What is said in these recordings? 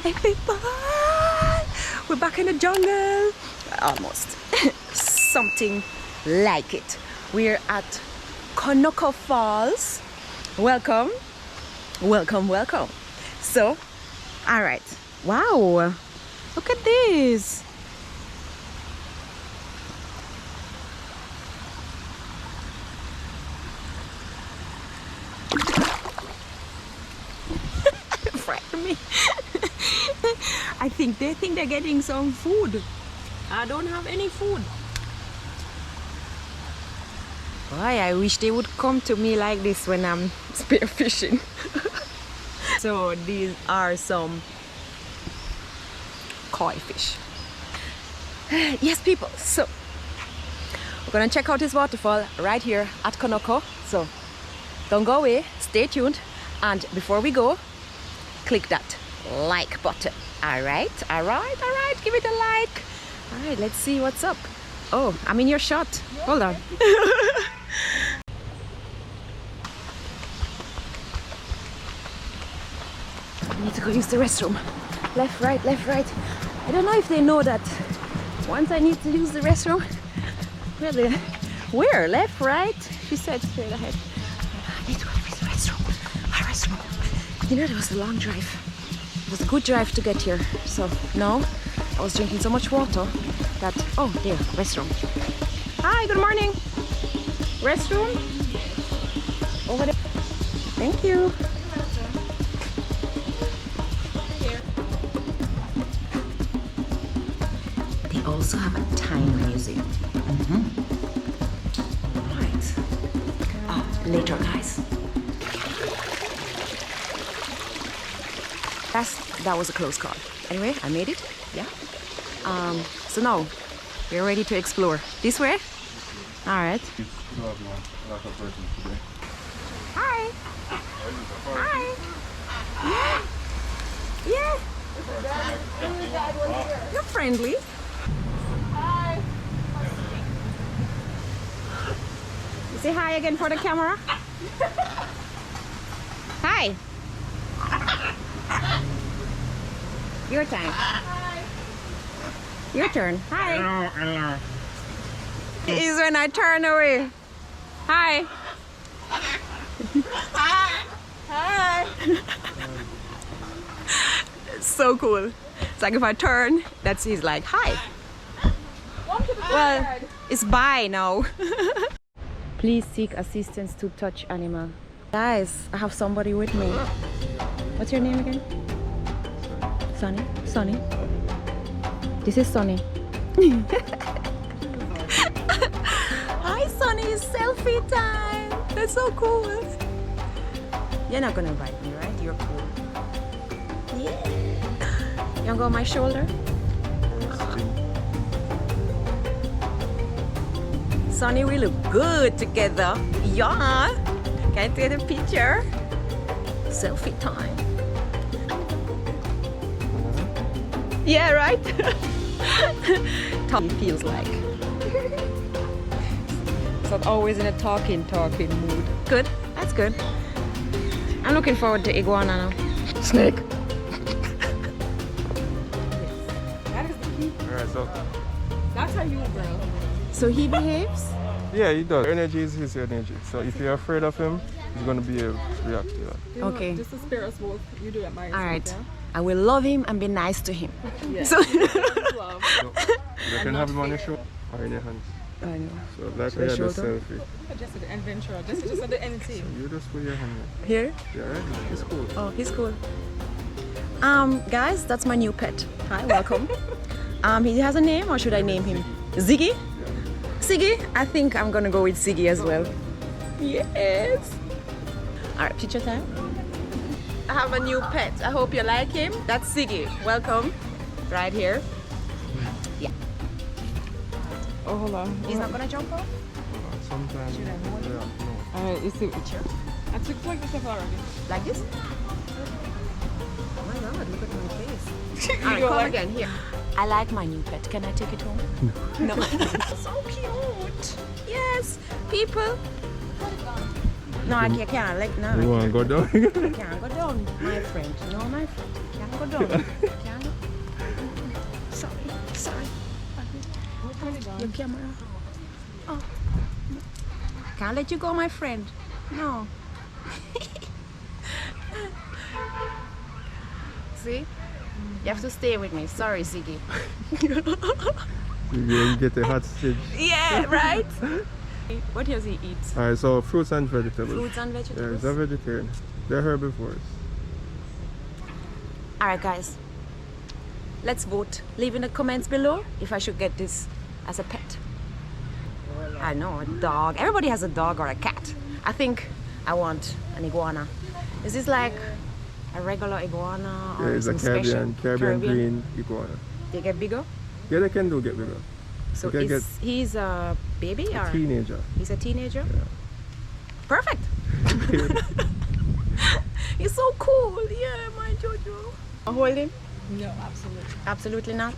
Hey people! We're back in the jungle. Almost. Something like it. We're at Konoko Falls. Welcome. Welcome, welcome. So, alright. Wow. Look at this. Frighten me. I think they think they're getting some food. I don't have any food. Boy, I wish they would come to me like this when I'm spearfishing. So these are some koi fish. Yes, people. So we're gonna check out this waterfall right here at Konoko. So don't go away. Stay tuned. And before we go, click that like button. All right. Give it a like. All right, let's see what's up. Oh, I'm in your shot. Hold on. I need to go use the restroom. Left, right, left, right. I don't know if they know that once I need to use the restroom. Where? Left, right? She said straight ahead. I need to go use the restroom. My restroom. You know, it was a long drive. It was a good drive to get here. So now I was drinking so much water that, oh, there, restroom. Hi, good morning. Restroom? Over there. Thank you. They also have a Taino museum. Right. Oh, later, guys. That was a close call. Anyway, I made it. Yeah. So now we're ready to explore. This way? All right. Hi. Hi. Yeah. Yeah. You're friendly. Hi. You say hi again for the camera. Hi. Your time. Hi. Your turn. Hi. Hello. Is when I turn away. Hi. Hi. Hi. So cool. It's like if I turn, that's he's like, hi. Well, it's bye now. Please seek assistance to touch animal. Guys, I have somebody with me. What's your name again? Sonny? Sonny? This is Sonny. Hi Sonny, it's selfie time. That's so cool. You're not gonna bite me, right? You're cool. Yeah. You wanna go on my shoulder? Sonny, we look good together. Yeah. Can I take a picture? Selfie time. Yeah, right? Tommy feels like. So always in a talking mood. Good, that's good. I'm looking forward to iguana now. Snake. That is the key. Alright, so. That's how you, girl. So he behaves? Yeah, he does. Energy is his energy. So if you're afraid of him, he's going to be able to react to that. You know, Okay. just to spare us both, you do that by yourself. All right. Yeah? I will love him and be nice to him. Yeah. So Love. So, you can have him on your shoulder or in your hands. I know. So like Should I we had a shoulder? selfie. Just the adventure. Just the anything. So you just put your hand Here? there. Yeah, right? It's cool. Oh, he's cool. Guys, that's my new pet. Hi, welcome. He has a name, or should I name him? Ziggy? Ziggy? I think I'm gonna go with Ziggy as well. Yes. All right, picture time. I have a new pet. I hope you like him. That's Ziggy. Welcome. Right here. Yeah. Oh, hold on. He's not gonna jump off? Sometimes. Should I hold it? Yeah, no. Alright, you see. Picture. I took like this already. Like this? Oh my god, look at my face. You Alright, don't come like- again. Here. I like my new pet. Can I take it home? No. So cute. Yes. People. No, I can't. Like, no. You want to go down? I can't go down, my friend. No, my friend. Can't go down. Your camera. Oh. Can't let you go, my friend. No. See? You have to stay with me. Sorry, Ziggy. You get a hot stitch. Yeah, right? What does he eat? Alright, so fruits and vegetables. Fruits and Yeah, vegetables? he's a vegetarian. They're herbivores. Alright, guys. Let's vote. Leave in the comments below if I should get this as a pet. I know, a dog. Everybody has a dog or a cat. I think I want an iguana. Is this like a regular iguana or Yeah, it's a some Caribbean special green iguana. They get bigger? Yeah, they can do get bigger. So You can he's a baby or Teenager. he's a teenager? Yeah. Perfect. He's so cool. Yeah, my Jojo. Hold him? No, absolutely. Absolutely not.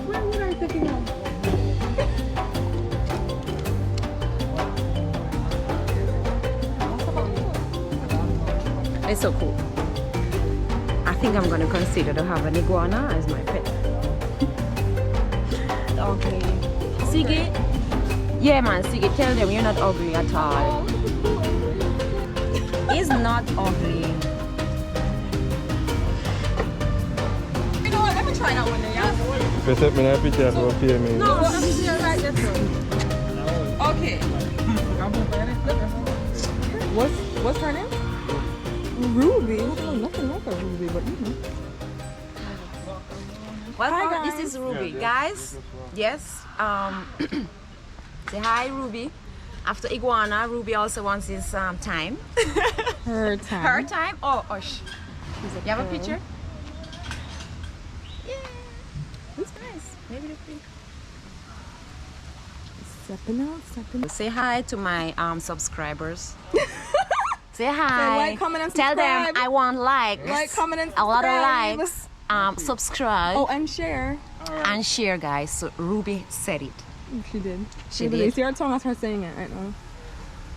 Where would I take him on? It's so cool. I think I'm gonna consider to have an iguana as my pet. Okay. Siggy? Yeah man, Siggy, tell them you're not ugly at all. He's not ugly. You know what? Let me try that one there, yeah? If you set me in a picture, it will pay me. No, I'm here right there. Okay. What's her name? Ruby. Oh, nothing like a Ruby, but you know. Welcome, Hi, this guys. is Ruby. Guys, yes, say hi Ruby. After iguana, Ruby also wants his time. Her time. Her time? Oh, Osh. You have a picture? Yeah. It's nice. Maybe the pink. Stepping out. Say hi to my subscribers. Say hi. like, comment, and Tell them subscribe. I want likes. Like, comment, and a lot of subscribe. likes. Subscribe Oh, and share. and share, guys. So Ruby said it. She did. She Ruby, did. see her tongue as her saying it right now.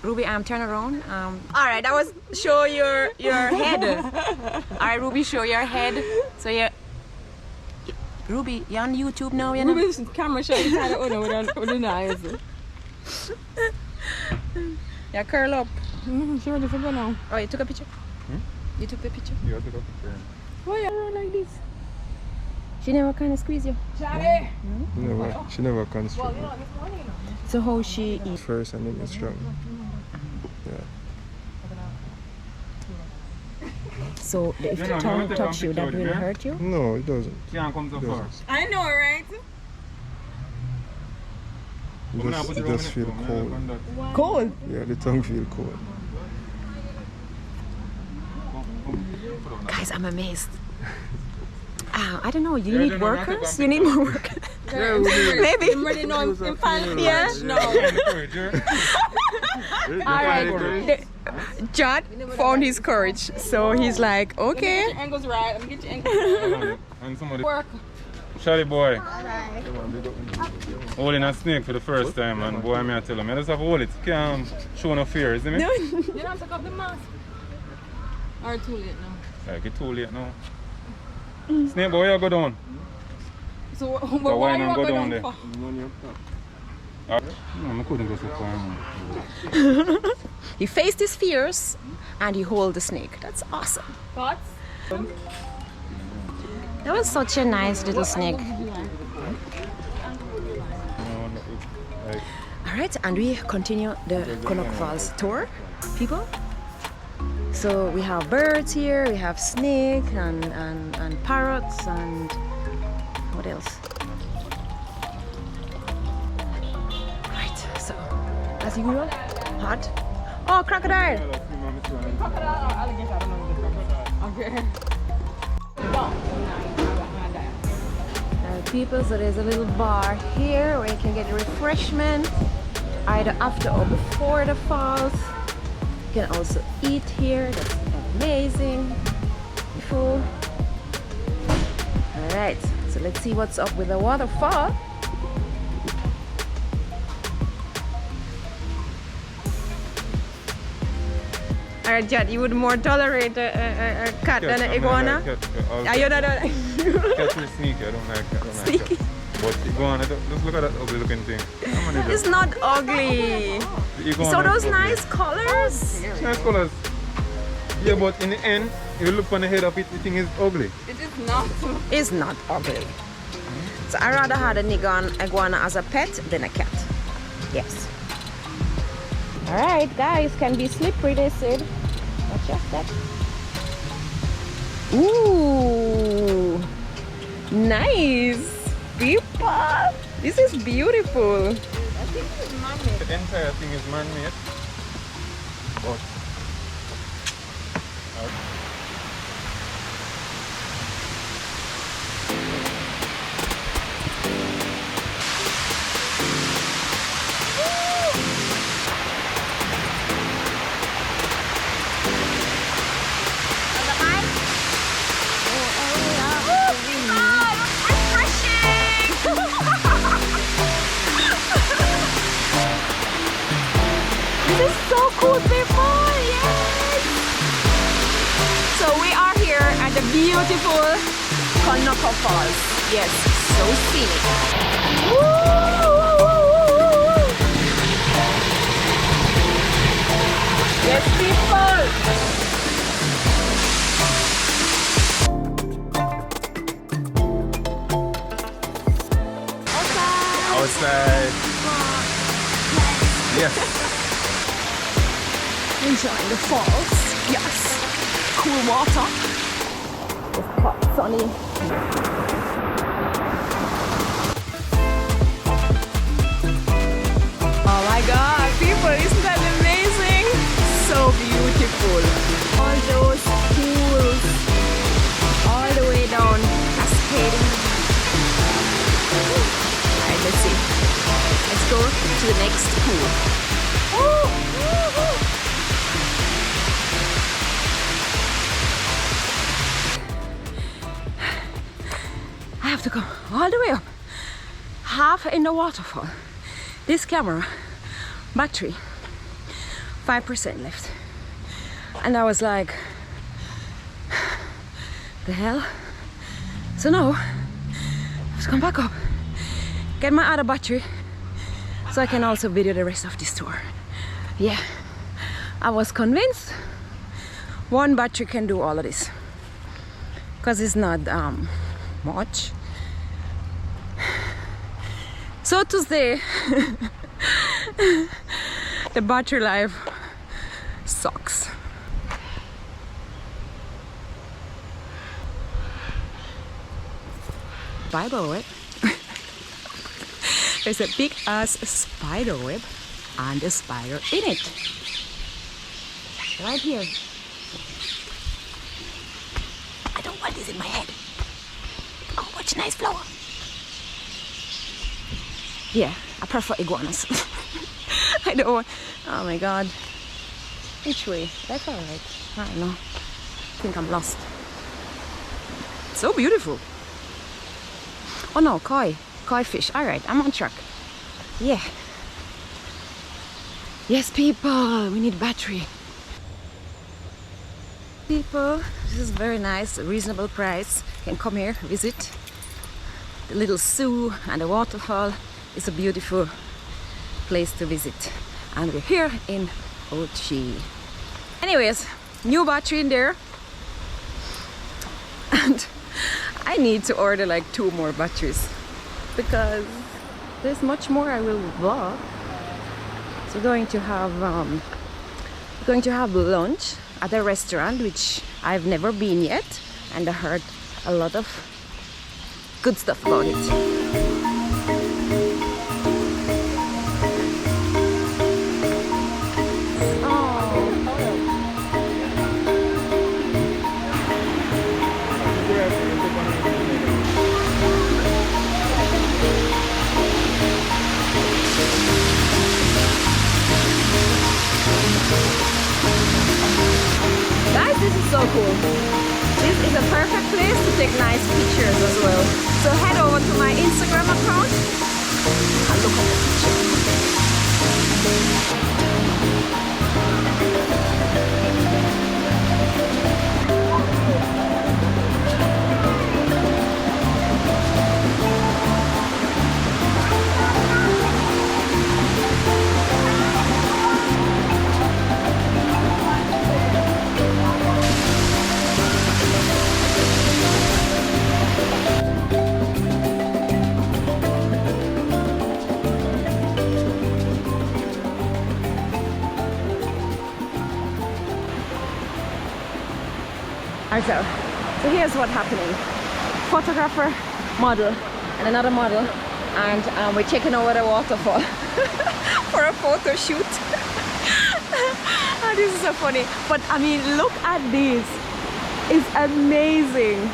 Ruby, turn around. All right, that was show your head. All right, Ruby, show your head. So yeah, Ruby, you're on YouTube now, you know. Ruby's camera shot is kind of with the eyes. Yeah, curl up. She ready for go now. Oh, you took a picture? You took the picture? Yeah, I took a picture. Why you are like this? She never kind of squeeze you. She never construct. So how she eat? First and then it's strong. Yeah. So if the tongue touch you, that will hurt you? No, it doesn't. Can't come so far. I know, right? It just feel cold. Cold. Yeah, the tongue feel cold. Guys, I'm amazed. I don't know. You need workers? You need more workers? Maybe. I'm ready now. I'm finally Yeah. no. All right. John found his courage, so he's like, okay. Angles right. Let me get your angles. And somebody. Work. Charlie boy. Holding a snake for the first time, and boy, I tell him, I just have to hold it. Can't show no fear, isn't it? You don't take off the mask. Or too late now. Like it's too late now. Snake boy, you go down. So Why why not you go go down down there? for? No, I couldn't go so far. He faced his fears and he held the snake. That's awesome. Thoughts? That was such a nice little snake. All right, and we continue the Konoko Falls tour, people. So we have birds here, we have snake and parrots and what else? Right, so as usual, hot. Oh, crocodile! Crocodile or alligator? I don't know. Okay. People, so there's a little bar here where you can get refreshment either after or before the falls. You can also eat here. That's amazing. Beautiful. All right, So let's see what's up with the waterfall. Alright, Jad, you would more tolerate a cat than an iguana? Are you not? Cat is sneaky, I don't like cat. Sneaky? But iguana, just look at that ugly looking thing. It's not ugly. So those nice colors. Nice colors. Yeah, but in the end, you look on the head of it, the thing is ugly. It is not. It's not ugly. So I rather had an iguana as a pet than a cat. Yes. Alright guys, can be slippery they said. Watch out that. Ooh, nice people. This is beautiful. I think it's man-made. The entire thing is man-made. But This is so cool, people! Yes! So we are here at the beautiful Konoko Falls. Yes, so scenic. Woo! Yes, people! outside. Yes. Enjoying the falls. Yes. Cool water. It's hot, sunny. Oh my god, people, isn't that amazing? So beautiful. All those pools all the way down, cascading. Alright, let's see. Let's go to the next pool. I have to go all the way up, half in the waterfall. This camera battery 5% left, and I was like, the hell. So now let's come back up, get my other battery so I can also video the rest of this tour. Yeah, I was convinced one battery can do all of this because it's not much. So to say, the battery life sucks. Spider web. There's a big ass spider web and a spider in it. Right here. I don't want this in my head. Oh, what nice flower. Yeah, I prefer iguanas. I don't want. Oh my god. Which way? That's alright. I don't know. I think I'm lost. So beautiful. Oh no, koi fish. Alright, I'm on track. Yeah. Yes, people, we need battery. People, this is very nice, reasonable price. You can come here, visit. The little zoo and the waterfall is a beautiful place to visit. And we're here in Ocho. Anyways, new battery in there. And I need to order like 2 more batteries because there's much more I will vlog. So going to have lunch at a restaurant which I've never been yet, and I heard a lot of good stuff about it. Guys, this is so cool. This is a perfect place to take nice pictures as well. So head over to my Instagram account and look at the pictures. Alright, so here's what's happening. Photographer, model, and another model, and we're checking over the waterfall for a photo shoot. Oh, this is so funny. But I mean, look at this. It's amazing.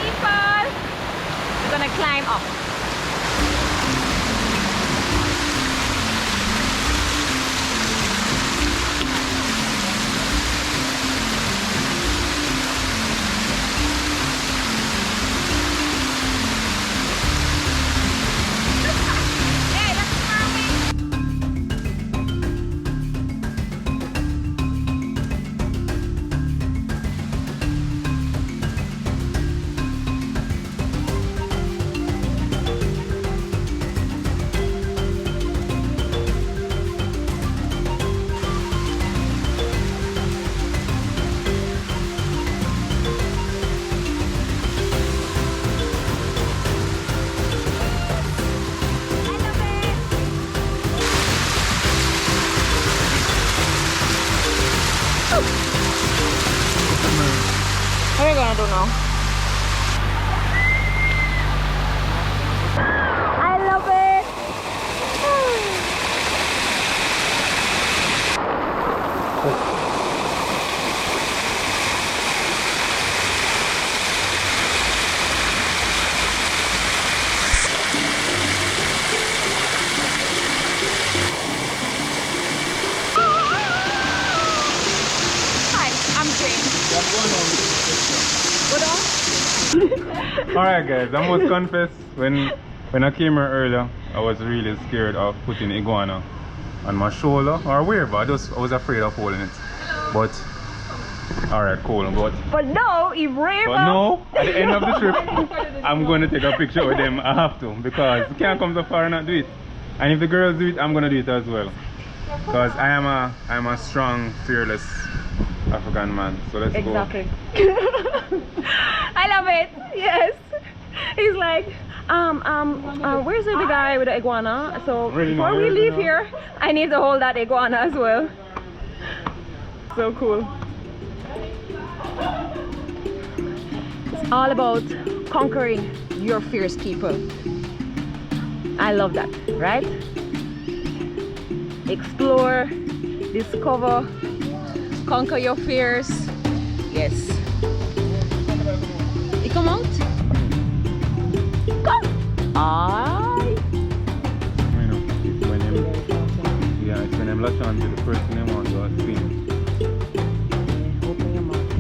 People, we're gonna climb up. What are you gonna do now? I love it! Hi, I'm Jane. Alright guys, I must confess, when I came here earlier, I was really scared of putting iguana on my shoulder or wherever. I was afraid of holding it. But alright, cool. But no, he brave. But no, at the end of the trip, I'm going to take a picture with them. I have to, because you can't come so far and not do it. And if the girls do it, I'm going to do it as well. Because I am a strong, fearless African man. So let's go. Exactly. I love it. Yes. He's like, where's the guy with the iguana? So before we leave here, I need to hold that iguana as well. So cool. It's all about conquering your fears, people. I love that, right? Explore, discover, conquer your fears. Yes. You come out? Come! Aye! It's when I'm latch on to the first thing I want to spin. Open your mouth.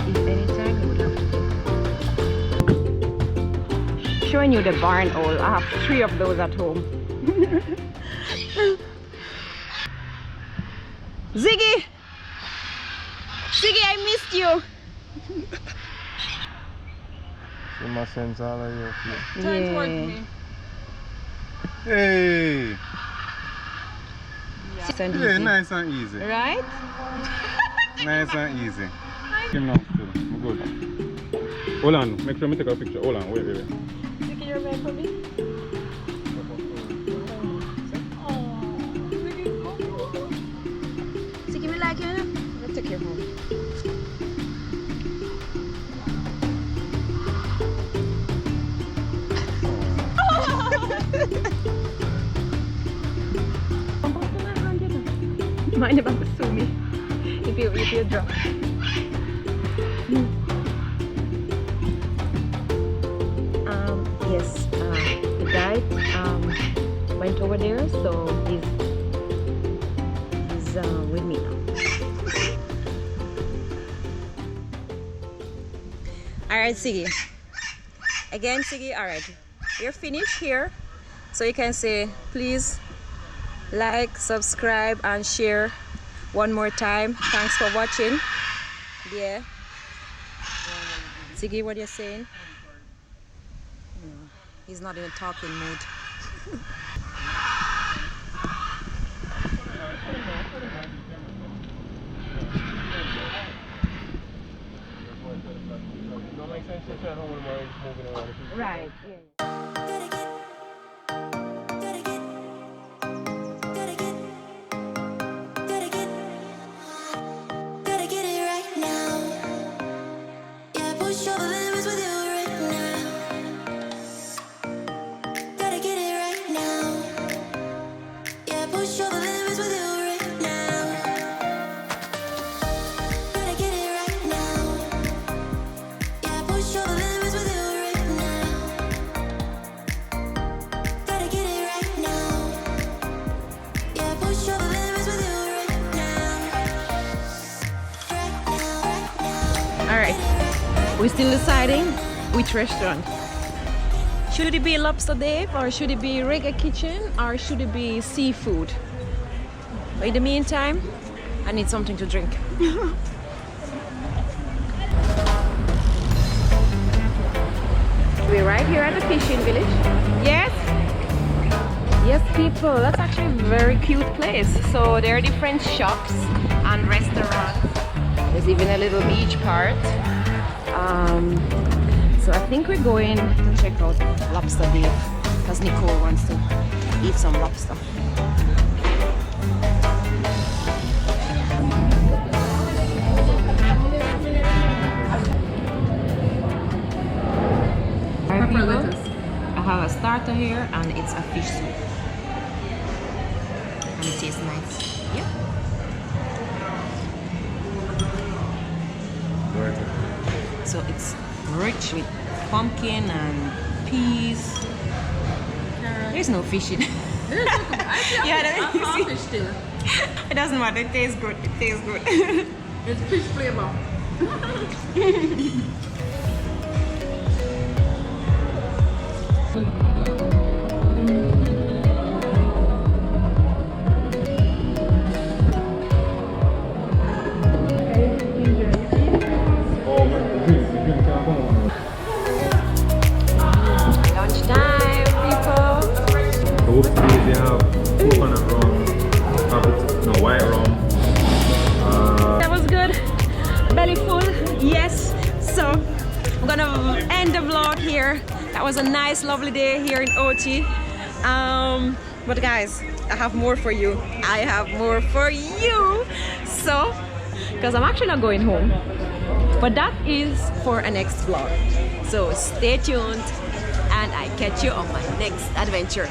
If anytime you would have to. Showing you the barn owl. I have 3 of those at home. Ziggy! Ziggy, I missed you! See my sense all of you. Turn towards me. Hey! Yeah, Nice and easy. right? Nice and easy. Him now still. I'm good. Hold on, make sure I take a picture. Hold on, wait. Taking your bag for me? Ziggy, me like you, let's take your home. Mind about to sue me if you drop. Yes, the guide went over there, so he's is with me now. All right, Siggy. Again, Siggy. All right, we're finished here. So you can say, please like, subscribe, and share one more time. Thanks for watching. Yeah. Siggy, what are you saying? He's not in a talking mood. Right. Yeah. Alright, we're still deciding which restaurant. Should it be Lobster Dave, or should it be Reggae Kitchen, or should it be seafood? But in the meantime, I need something to drink. We're right here at the fishing village. Yes? Yes, people, that's actually a very cute place. So there are different shops and restaurants. There's even a little beach part. So I think we're going to check out Lobster Dave because Nicole wants to eat some lobster. I have a starter here and it's a fish soup. And it tastes nice. Yep. So it's rich with pumpkin and peas. There's no fish in it. Yeah, fish still. It doesn't matter, it tastes good. It tastes good. It's fish flavor. Lunchtime, people. Hopefully they have coconut rum, no, white rum. That was good. Belly full, yes. So I'm gonna end the vlog here. That was a nice, lovely day here in Ochi. But guys, I have more for you. I have more for you. So, because I'm actually not going home, but that is for a next vlog. So stay tuned, and I catch you on my next adventure.